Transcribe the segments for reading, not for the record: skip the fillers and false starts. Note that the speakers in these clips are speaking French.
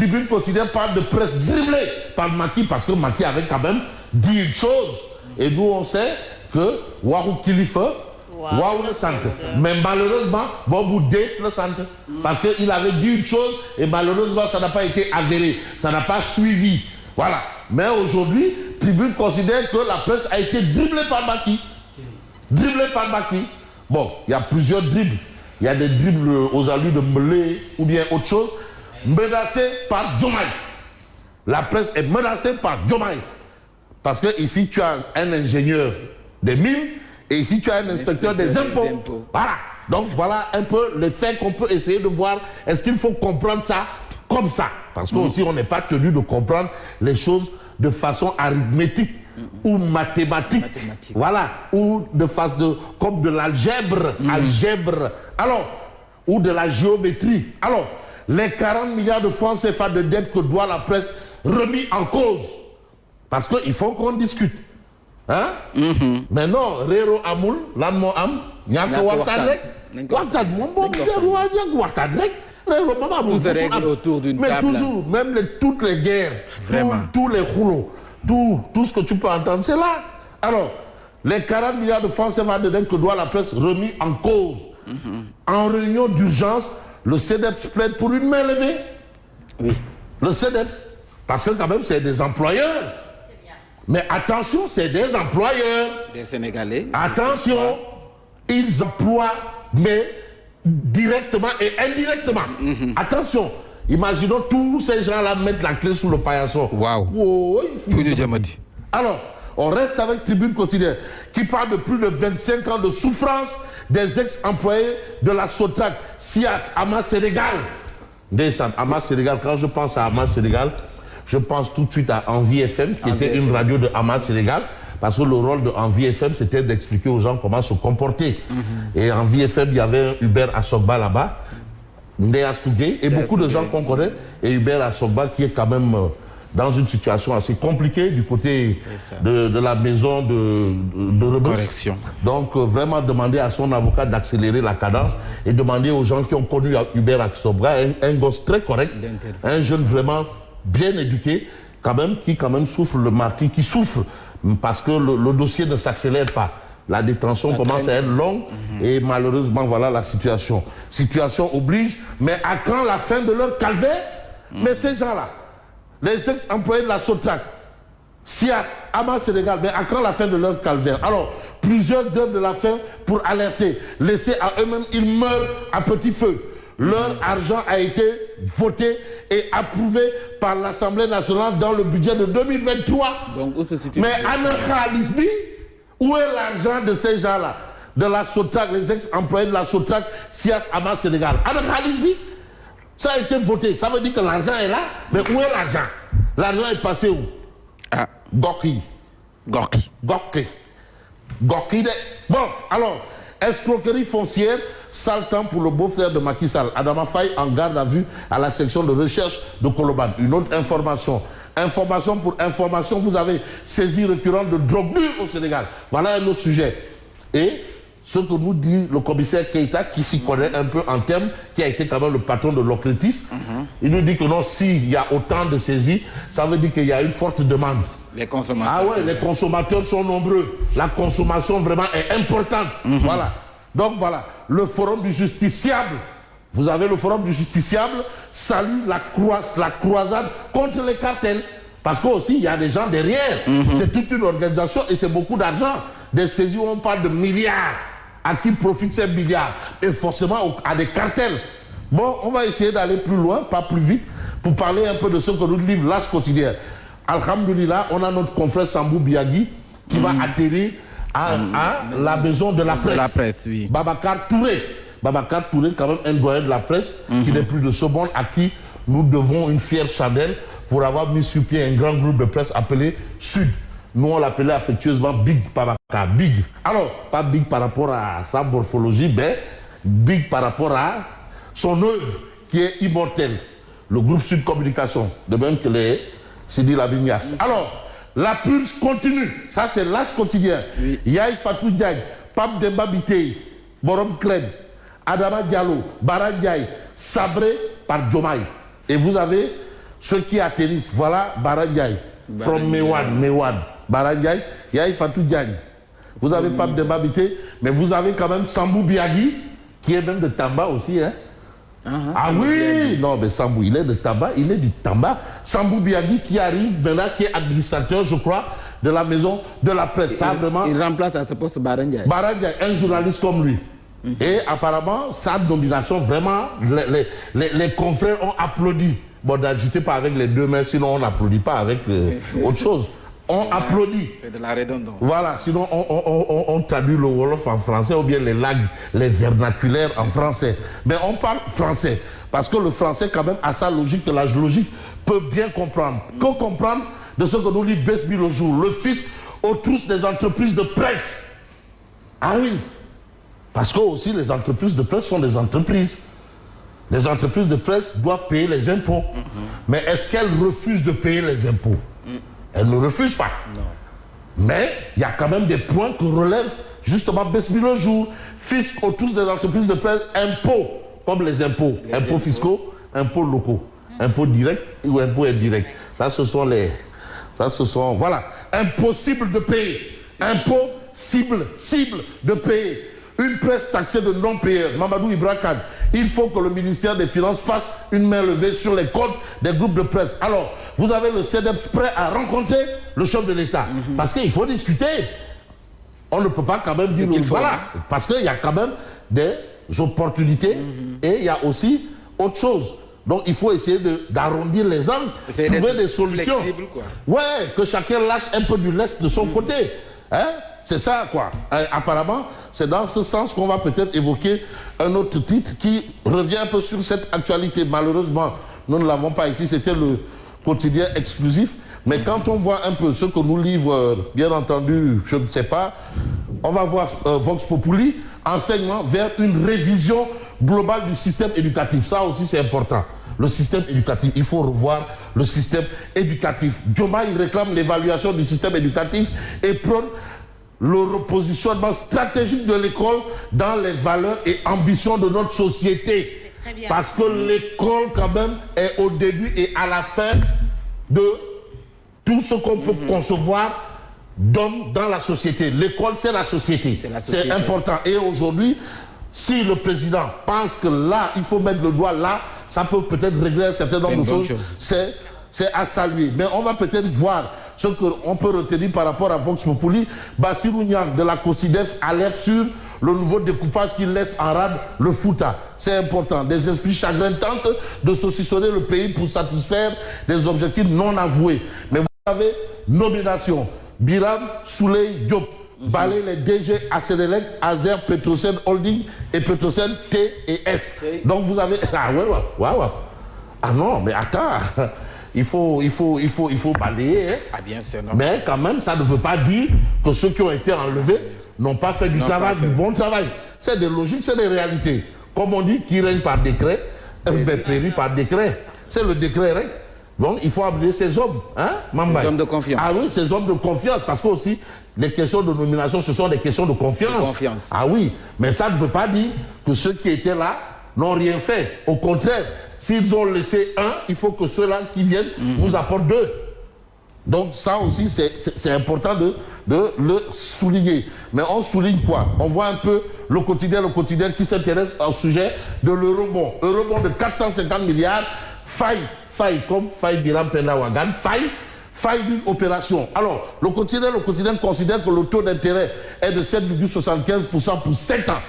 Tribune quotidienne parle de presse dribblée par Macky, parce que Macky avait quand même dit une chose. Et nous, on sait que Warou Kilifa, Waouh le centre. Mais malheureusement, Bobo date le centre. Parce qu'il avait dit une chose et malheureusement, ça n'a pas été avéré. Ça n'a pas suivi. Voilà. Mais aujourd'hui, Tribune considère que la presse a été dribblée par Macky. Dribblée par Macky. Bon, il y a plusieurs dribbles. Il y a des dribbles aux allures de Melé ou bien autre chose. Menacé par Diomaye. La presse est menacée par Diomaye. Parce que ici, tu as un ingénieur des mines. Et ici, tu as un inspecteur des impôts. Voilà. Donc, voilà un peu les faits qu'on peut essayer de voir. Est-ce qu'il faut comprendre ça comme ça? Parce qu'aussi, on n'est pas tenu de comprendre les choses de façon arithmétique ou mathématique. Voilà. Ou de façon comme de l'algèbre. Algèbre. Alors, ou de la géométrie. Alors, les 40 milliards de francs CFA de dette que doit la presse remis en cause. Parce qu'il faut qu'on discute. Hein? Mais non, Rero Amoul, lan mo am, ñàkk waxtaan rek. Waxtaan moom boobu ñàkk waxtaan rek. Tout se règle autour d'une table. Mais toujours, même toutes les guerres, tous les rouleaux, tout ce que tu peux entendre, c'est là. Alors, les 40 milliards de francs CFA de dette que doit la presse remis en cause. En réunion d'urgence, le CEDEPS plaide pour une main levée. Oui. Le CEDEPS, parce que quand même, c'est des employeurs. Mais attention, c'est des employeurs. Des Sénégalais. Attention, ils emploient, mais directement et indirectement. Attention, imaginons tous ces gens-là mettre la clé sous le paillasson. Waouh. Alors, on reste avec Tribune quotidienne qui parle de plus de 25 ans de souffrance des ex-employés de la Sotrac, SIAS, Amas Sénégal. Amas Sénégal, quand je pense à Amas Sénégal, je pense tout de suite à Envie FM, qui était une radio de Amas Sénégal, parce que le rôle de Envie FM, c'était d'expliquer aux gens comment se comporter. Et Envie FM, il y avait un Hubert Asogba là-bas, Ndéa Stougé, et beaucoup de gens qu'on connaît, et Hubert Asogba qui est quand même dans une situation assez compliquée du côté de la maison de Rebus. Donc, vraiment demander à son avocat d'accélérer la cadence et demander aux gens qui ont connu Hubert Asogba, un gosse très correct, un jeune vraiment bien éduqué, qui souffre le martyre, qui souffre parce que le dossier ne s'accélère pas. La détention commence à être longue et malheureusement, voilà la situation. Situation oblige, mais à quand la fin de leur calvaire? Mais ces gens-là, les ex-employés de la Sotrac, SIAS, Amas Sénégal, mais à quand la fin de leur calvaire? Alors, plusieurs donnes de la fin pour alerter. Laissés à eux-mêmes, ils meurent à petit feu. Leur argent a été voté et approuvé par l'Assemblée nationale dans le budget de 2023. Donc, où se situe? Mais Anna Khalisbi, où est l'argent de ces gens-là? De la Sotrac, les ex-employés de la Sotrac, SIAS, Amas Sénégal. Anna Khalisbi, ça a été voté. Ça veut dire que l'argent est là, mais où est l'argent? L'argent est passé où? Gorki. Bon, alors, escroquerie foncière, sale temps pour le beau-frère de Macky Sall. Adama Faye en garde à vue à la section de recherche de Colobane. Une autre information. Information pour information, vous avez saisie récurrente de drogue dure au Sénégal. Voilà un autre sujet. Et ce que nous dit le commissaire Keïta, qui s'y connaît un peu en termes, qui a été quand même le patron de l'Ocretis, il nous dit que non, s'il y a autant de saisies, ça veut dire qu'il y a une forte demande. Les consommateurs. Ah ouais, les consommateurs sont nombreux. La consommation vraiment est importante. Voilà. Donc voilà, le forum du justiciable. Vous avez le forum du justiciable, salue la croisade contre les cartels. Parce qu'aussi, il y a des gens derrière. C'est toute une organisation et c'est beaucoup d'argent. Des saisies où on parle de milliards. À qui profitent ces milliards? Et forcément à des cartels. Bon, on va essayer d'aller plus loin, pas plus vite, pour parler un peu de ce que nous livre l'As quotidien. Alhamdulillah, on a notre confrère Sambou Biagui qui va atterrir à la maison de la presse. De la presse, oui. Babacar Touré. Babacar Touré, quand même un doyen de la presse, qui n'est plus de ce monde, à qui nous devons une fière chandelle pour avoir mis sur pied un grand groupe de presse appelé Sud. Nous, on l'appelait affectueusement Big Babacar. Big. Alors, pas Big par rapport à sa morphologie, mais Big par rapport à son œuvre qui est immortelle. Le groupe Sud Communication, de même que les Sidi Labignas. Alors, la purge continue. Ça, c'est l'As quotidien. Oui. Yaï Fatou Diagne, Pape Demba Bitey, Borom Klem, Adama Diallo, Bara Diaye, sabré par Diomaye. Et vous avez ceux qui atterrissent, voilà Barangay, from Mewad, Barangay, Yaï Fatou Diagne. Vous avez Pape Demba Bitèye, mais vous avez quand même Sambou Biagui, qui est même de Tamba aussi, hein. Ah oui, non, mais Sambou, il est de Tamba, il est du Tamba. Sambou Biagui qui arrive maintenant, qui est administrateur, je crois, de la maison de la presse. Ça, vraiment, il remplace à ce poste Barangay. Barangay, un journaliste comme lui. Et apparemment, sa nomination, vraiment, les confrères ont applaudi. Bon, n'ajoutez pas avec les deux mains, sinon on n'applaudit pas avec autre chose. On applaudit. C'est de la redondance. Voilà, sinon on traduit le Wolof en français ou bien les langues, les vernaculaires en français. Mais on parle français. Parce que le français, quand même, a sa logique, que la logique peut bien comprendre. Que comprendre de ce que nous lit Besbi le jour, le fils aux trousses des entreprises de presse. Ah oui. Parce que aussi les entreprises de presse sont des entreprises. Les entreprises de presse doivent payer les impôts. Mais est-ce qu'elles refusent de payer les impôts? Elles ne refusent pas. Non. Mais il y a quand même des points que relève justement Besbi le jour. Fisc aux tous des entreprises de presse, impôts, comme les impôts. Impôts fiscaux, impôts locaux. Impôts directs ou impôts indirects. Ça, ce sont les... Ça, ce sont... Voilà. Impossible de payer. Impôts cible de payer. Une presse taxée de non-payeurs, Mamadou Ibra Kane, il faut que le ministère des Finances fasse une main levée sur les comptes des groupes de presse. Alors, vous avez le CEDEP prêt à rencontrer le chef de l'État. Parce qu'il faut discuter. On ne peut pas quand même dire... Voilà. Parce qu'il y a quand même des opportunités et il y a aussi autre chose. Donc, il faut essayer d'arrondir les angles, trouver des solutions. Quoi. Ouais, que chacun lâche un peu du lest de son côté. Hein? C'est ça, quoi. Apparemment, c'est dans ce sens qu'on va peut-être évoquer un autre titre qui revient un peu sur cette actualité. Malheureusement, nous ne l'avons pas ici, c'était le quotidien exclusif. Mais quand on voit un peu ce que nous livre, bien entendu, je ne sais pas, on va voir Vox Populi, enseignement vers une révision globale du système éducatif. Ça aussi, c'est important. Le système éducatif, il faut revoir le système éducatif. Dioma, il réclame l'évaluation du système éducatif et prône le repositionnement stratégique de l'école dans les valeurs et ambitions de notre société. Parce que l'école, quand même, est au début et à la fin de tout ce qu'on peut concevoir d'homme dans la société. L'école, c'est la société. C'est important. Et aujourd'hui, si le président pense que là, il faut mettre le doigt là, ça peut peut-être régler un certain nombre de choses. C'est à saluer. Mais on va peut-être voir ce qu'on peut retenir par rapport à Vox Populi. Bassirou Niang de la COSIDEF alerte sur le nouveau découpage qui laisse en rade le Fouta. C'est important. Des esprits chagrins tentent de saucissonner le pays pour satisfaire des objectifs non avoués. Mais vous avez nomination. Biram Souley Diop. Balé les DG Asenelec, Azer, Petrosen Holding et Petrosen T et S. Donc vous avez... Ah ouais. Ah non, mais attends. Il faut balayer. Hein. Ah bien sûr. Non. Mais quand même, ça ne veut pas dire que ceux qui ont été enlevés n'ont pas fait du bon travail. C'est des logiques, c'est des réalités. Comme on dit, qui règne par décret, périt par décret. C'est le décret règne. Donc il faut amener ces hommes. Hein, ces hommes de confiance. Ah oui, ces hommes de confiance. Parce que aussi, les questions de nomination, ce sont des questions de confiance. Ah oui, mais ça ne veut pas dire que ceux qui étaient là n'ont rien fait. Au contraire, s'ils ont laissé un, il faut que ceux-là qui viennent nous apportent deux. Donc ça aussi, c'est important de le souligner. Mais on souligne quoi? On voit un peu le quotidien qui s'intéresse au sujet de l'eurobond. Eurobond de 450 milliards, faille comme faille Biram Penda Ouagane, faille d'une opération. Alors, le quotidien considère que le taux d'intérêt est de 7,75% pour 7 ans.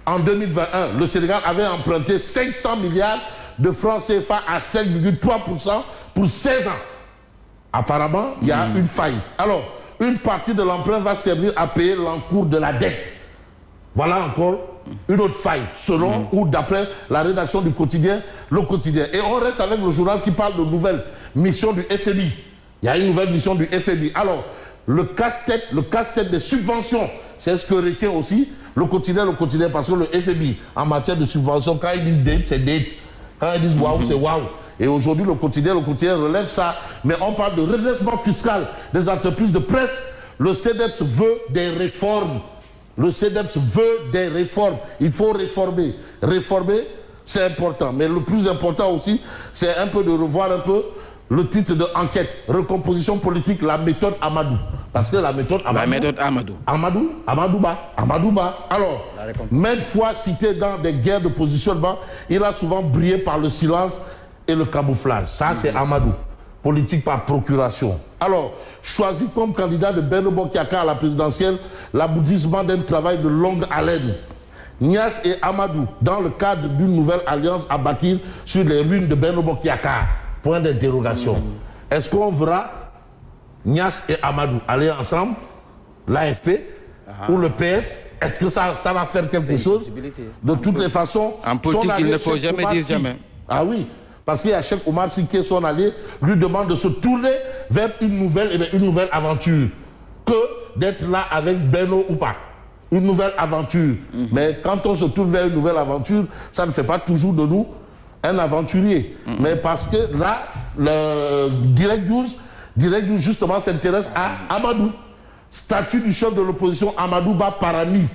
En 2021, le Sénégal avait emprunté 500 milliards de francs CFA à 5,3% pour 16 ans. Apparemment, il y a une faille. Alors, une partie de l'emprunt va servir à payer l'encours de la dette. Voilà encore une autre faille, selon ou d'après la rédaction du quotidien, le quotidien. Et on reste avec le journal qui parle de nouvelles missions du FMI. Il y a une nouvelle mission du FMI. Alors, le casse-tête des subventions, c'est ce que retient aussi le quotidien, parce que le FMI, en matière de subventions, quand ils disent dette, c'est dette. Quand ils disent waouh, c'est waouh. Et aujourd'hui, le quotidien relève ça. Mais on parle de redressement fiscal des entreprises de presse. Le CEDEPS veut des réformes. Il faut réformer. Réformer c'est important. Mais le plus important aussi, c'est un peu de revoir un peu le titre de enquête, recomposition politique, la méthode Amadou. Parce que la méthode Amadou... La méthode Amadou. Amadouba. Alors, maintes fois cité dans des guerres de positionnement, il a souvent brillé par le silence et le camouflage. Ça, c'est Amadou. Politique par procuration. Alors, choisi comme candidat de Benno Bokk Yakaar à la présidentielle, l'aboutissement d'un travail de longue haleine. Niasse et Amadou, dans le cadre d'une nouvelle alliance à bâtir sur les ruines de Benno Bokk Yakaar. Point d'interrogation. Est-ce qu'on verra Niasse et Amadou aller ensemble, l'AFP ou le PS? Est-ce que ça va faire quelque chose? De toutes les façons, en politique, il ne faut jamais dire jamais. Ah oui, parce qu'il y a Cheikh Oumar Sy qui est son allié, lui demande de se tourner vers une nouvelle aventure que d'être là avec Benno ou pas. Une nouvelle aventure. Mais quand on se tourne vers une nouvelle aventure, ça ne fait pas toujours de nous un aventurier. Mais parce que là, le Direct News justement s'intéresse à Amadou. Statut du chef de l'opposition Amadouba Parani.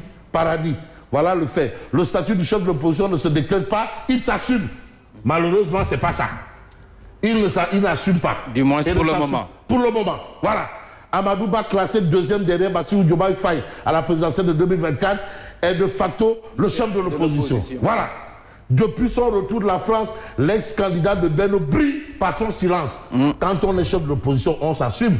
Voilà le fait. Le statut du chef de l'opposition ne se décrète pas, il s'assume. Malheureusement, c'est pas ça. Il n'assume pas. Du moins pour le moment. Pour le moment, voilà. Amadouba, classé deuxième derrière Bassirou Diomaye Faye à la présidentielle de 2024, est de facto le chef de l'opposition. Voilà. Depuis son retour de la France, l'ex-candidat de Benno brille par son silence. Quand on est chef de l'opposition, on s'assume.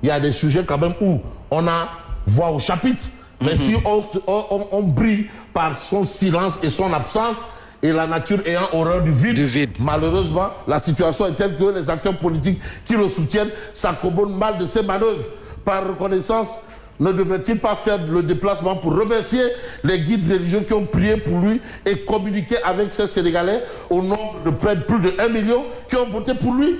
Il y a des sujets quand même où on a voix au chapitre. Mais si on brille par son silence et son absence, et la nature ayant horreur du vide, malheureusement, la situation est telle que les acteurs politiques qui le soutiennent s'accommodent mal de ces manœuvres. Par reconnaissance, ne devrait-il pas faire le déplacement pour remercier les guides religieux qui ont prié pour lui et communiquer avec ces Sénégalais au nombre de près de plus de 1 million qui ont voté pour lui?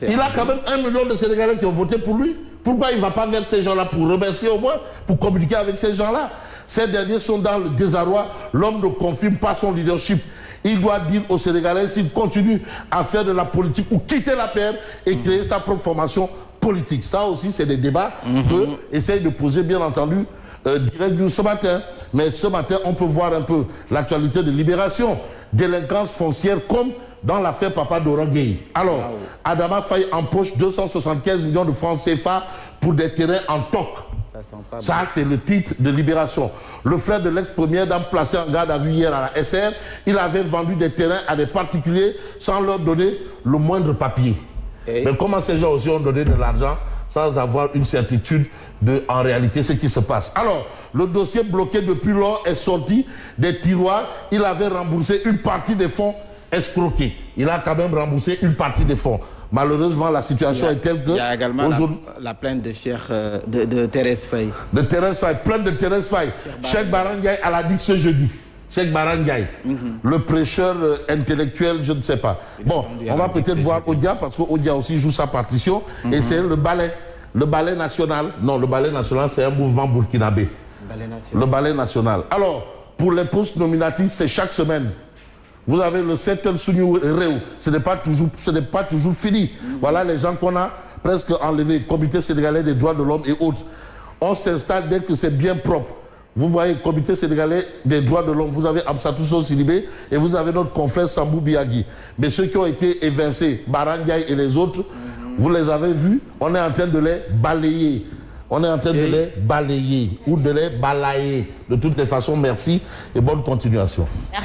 Il a quand même 1 million de Sénégalais qui ont voté pour lui. Pourquoi il ne va pas vers ces gens-là pour remercier au moins, pour communiquer avec ces gens-là? Ces derniers sont dans le désarroi. L'homme ne confirme pas son leadership. Il doit dire aux Sénégalais s'il continue à faire de la politique ou quitter la paire et créer sa propre formation politique. Ça aussi, c'est des débats que essaye de poser, bien entendu, Direct News ce matin. Mais ce matin, on peut voir un peu l'actualité de Libération. Délinquance foncière comme dans l'affaire Papa Dorangay. Alors, Adama Faye empoche 275 millions de francs CFA pour des terrains en toc. Ça, c'est le titre de Libération. Le frère de l'ex-première dame placé en garde à vue hier à la SR, il avait vendu des terrains à des particuliers sans leur donner le moindre papier. Mais comment ces gens aussi ont donné de l'argent sans avoir une certitude de, en réalité, ce qui se passe? Alors, le dossier bloqué depuis lors est sorti des tiroirs. Il avait remboursé une partie des fonds escroqués. Il a quand même remboursé une partie des fonds. Malheureusement, la situation est telle que... Il y a également la plainte de de Thérèse Faye. De Thérèse Faye, plainte de Thérèse Faye. Cheikh Bara Ndiaye à la DIC ce jeudi. Cheikh Bara Ndiaye, le prêcheur intellectuel, je ne sais pas. Bon, on va peut-être voir Odia, parce qu'Odia aussi joue sa partition. Et c'est le ballet national. Non, le ballet national, c'est un mouvement burkinabé. Le ballet national. Alors, pour les postes nominatifs, c'est chaque semaine. Vous avez le Setel Souniou Réou. Ce n'est pas toujours fini. Voilà les gens qu'on a presque enlevés. Comité sénégalais des droits de l'homme et autres. On s'installe dès que c'est bien propre. Vous voyez, Comité sénégalais des droits de l'homme, vous avez Amsatou Sow Sidibé et vous avez notre confrère Sambou Biagui. Mais ceux qui ont été évincés, Bara Ndiaye et les autres, vous les avez vus, on est en train de les balayer. On est en train de les balayer ou de les balayer. De toutes les façons, merci et bonne continuation. Merci.